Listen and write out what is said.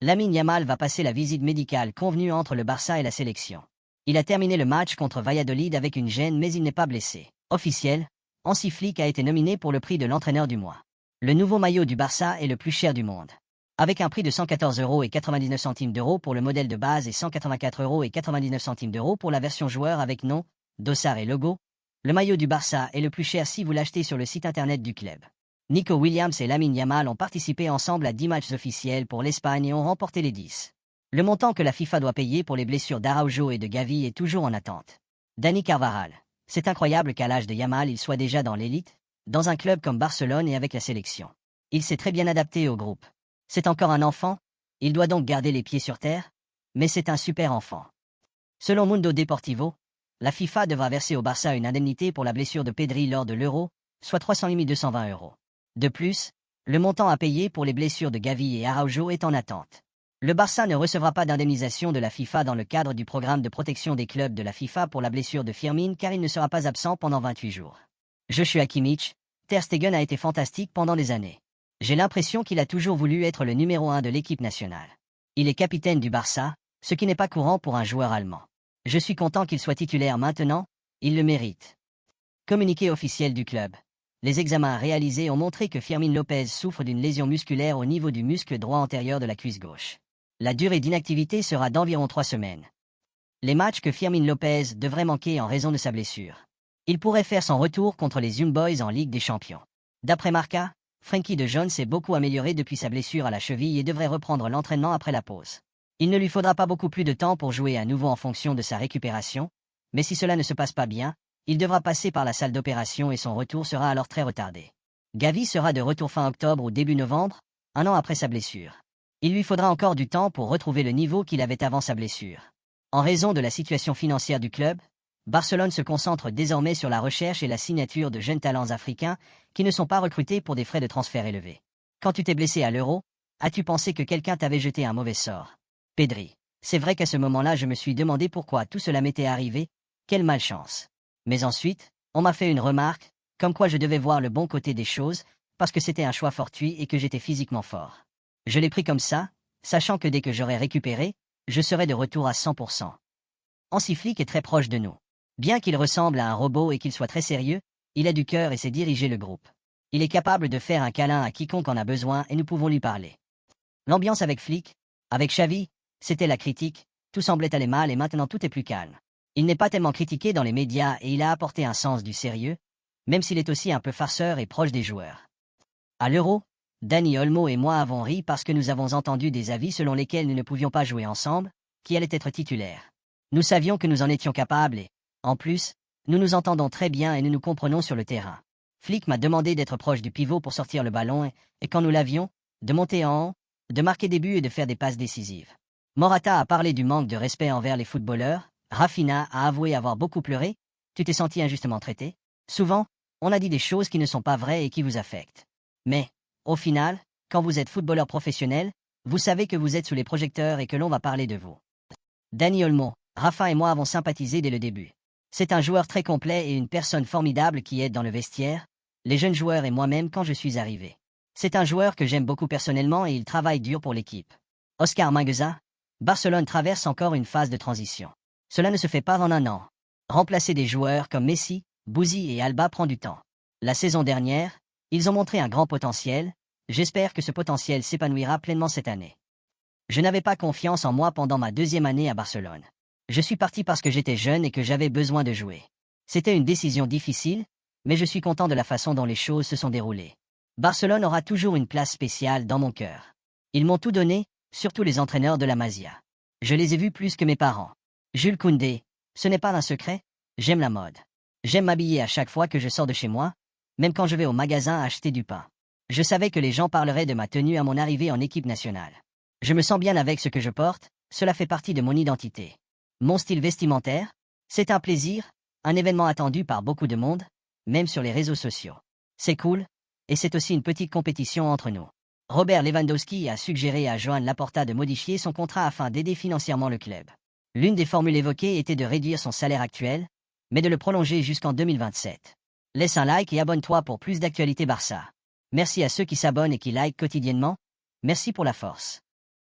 Lamine Yamal va passer la visite médicale convenue entre le Barça et la sélection. Il a terminé le match contre Valladolid avec une gêne mais il n'est pas blessé. Officiel, Hansi Flick a été nominé pour le prix de l'entraîneur du mois. Le nouveau maillot du Barça est le plus cher du monde. Avec un prix de 114,99 € pour le modèle de base et 184,99 € pour la version joueur avec nom, dossard et logo, le maillot du Barça est le plus cher si vous l'achetez sur le site internet du club. Nico Williams et Lamine Yamal ont participé ensemble à 10 matchs officiels pour l'Espagne et ont remporté les 10. Le montant que la FIFA doit payer pour les blessures d'Araujo et de Gavi est toujours en attente. Dani Carvajal. C'est incroyable qu'à l'âge de Yamal il soit déjà dans l'élite, dans un club comme Barcelone et avec la sélection. Il s'est très bien adapté au groupe. C'est encore un enfant, il doit donc garder les pieds sur terre, mais c'est un super enfant. Selon Mundo Deportivo, la FIFA devra verser au Barça une indemnité pour la blessure de Pedri lors de l'Euro, soit 308 220 €. De plus, le montant à payer pour les blessures de Gavi et Araujo est en attente. Le Barça ne recevra pas d'indemnisation de la FIFA dans le cadre du programme de protection des clubs de la FIFA pour la blessure de Firmin car il ne sera pas absent pendant 28 jours. Joshua Kimmich, Ter Stegen a été fantastique pendant des années. J'ai l'impression qu'il a toujours voulu être le numéro 1 de l'équipe nationale. Il est capitaine du Barça, ce qui n'est pas courant pour un joueur allemand. Je suis content qu'il soit titulaire maintenant, il le mérite. Communiqué officiel du club. Les examens réalisés ont montré que Fermin Lopez souffre d'une lésion musculaire au niveau du muscle droit antérieur de la cuisse gauche. La durée d'inactivité sera d'environ 3 semaines. Les matchs que Fermin Lopez devrait manquer en raison de sa blessure. Il pourrait faire son retour contre les Young Boys en Ligue des Champions. D'après Marca, Frenkie de Jong s'est beaucoup amélioré depuis sa blessure à la cheville et devrait reprendre l'entraînement après la pause. Il ne lui faudra pas beaucoup plus de temps pour jouer à nouveau en fonction de sa récupération, mais si cela ne se passe pas bien, il devra passer par la salle d'opération et son retour sera alors très retardé. Gavi sera de retour fin octobre ou début novembre, un an après sa blessure. Il lui faudra encore du temps pour retrouver le niveau qu'il avait avant sa blessure. En raison de la situation financière du club, Barcelone se concentre désormais sur la recherche et la signature de jeunes talents africains qui ne sont pas recrutés pour des frais de transfert élevés. Quand tu t'es blessé à l'Euro, as-tu pensé que quelqu'un t'avait jeté un mauvais sort? Pedri. C'est vrai qu'à ce moment-là je me suis demandé pourquoi tout cela m'était arrivé, quelle malchance. Mais ensuite, on m'a fait une remarque, comme quoi je devais voir le bon côté des choses, parce que c'était un choix fortuit et que j'étais physiquement fort. Je l'ai pris comme ça, sachant que dès que j'aurais récupéré, je serais de retour à 100%. Hansi Flick est très proche de nous. Bien qu'il ressemble à un robot et qu'il soit très sérieux, il a du cœur et sait diriger le groupe. Il est capable de faire un câlin à quiconque en a besoin et nous pouvons lui parler. L'ambiance avec Flick, avec Xavi, c'était la critique, tout semblait aller mal et maintenant tout est plus calme. Il n'est pas tellement critiqué dans les médias et il a apporté un sens du sérieux, même s'il est aussi un peu farceur et proche des joueurs. À l'Euro, Dani Olmo et moi avons ri parce que nous avons entendu des avis selon lesquels nous ne pouvions pas jouer ensemble, qui allait être titulaire. Nous savions que nous en étions capables et, en plus, nous nous entendons très bien et nous nous comprenons sur le terrain. Flick m'a demandé d'être proche du pivot pour sortir le ballon et quand nous l'avions, de monter en haut, de marquer des buts et de faire des passes décisives. Morata a parlé du manque de respect envers les footballeurs. Rafinha a avoué avoir beaucoup pleuré. Tu t'es senti injustement traité? Souvent, on a dit des choses qui ne sont pas vraies et qui vous affectent. Mais, au final, quand vous êtes footballeur professionnel, vous savez que vous êtes sous les projecteurs et que l'on va parler de vous. Dani Olmo, Rafa et moi avons sympathisé dès le début. C'est un joueur très complet et une personne formidable qui aide dans le vestiaire, les jeunes joueurs et moi-même quand je suis arrivé. C'est un joueur que j'aime beaucoup personnellement et il travaille dur pour l'équipe. Oscar Mingueza, Barcelone traverse encore une phase de transition. Cela ne se fait pas en un an. Remplacer des joueurs comme Messi, Bouzy et Alba prend du temps. La saison dernière, ils ont montré un grand potentiel, j'espère que ce potentiel s'épanouira pleinement cette année. Je n'avais pas confiance en moi pendant ma 2e année à Barcelone. Je suis parti parce que j'étais jeune et que j'avais besoin de jouer. C'était une décision difficile, mais je suis content de la façon dont les choses se sont déroulées. Barcelone aura toujours une place spéciale dans mon cœur. Ils m'ont tout donné, surtout les entraîneurs de la Masia. Je les ai vus plus que mes parents. Jules Koundé, ce n'est pas un secret, j'aime la mode. J'aime m'habiller à chaque fois que je sors de chez moi, même quand je vais au magasin acheter du pain. Je savais que les gens parleraient de ma tenue à mon arrivée en équipe nationale. Je me sens bien avec ce que je porte, cela fait partie de mon identité. Mon style vestimentaire, c'est un plaisir, un événement attendu par beaucoup de monde, même sur les réseaux sociaux. C'est cool, et c'est aussi une petite compétition entre nous. Robert Lewandowski a suggéré à Joan Laporta de modifier son contrat afin d'aider financièrement le club. L'une des formules évoquées était de réduire son salaire actuel, mais de le prolonger jusqu'en 2027. Laisse un like et abonne-toi pour plus d'actualités Barça. Merci à ceux qui s'abonnent et qui likent quotidiennement. Merci pour la force.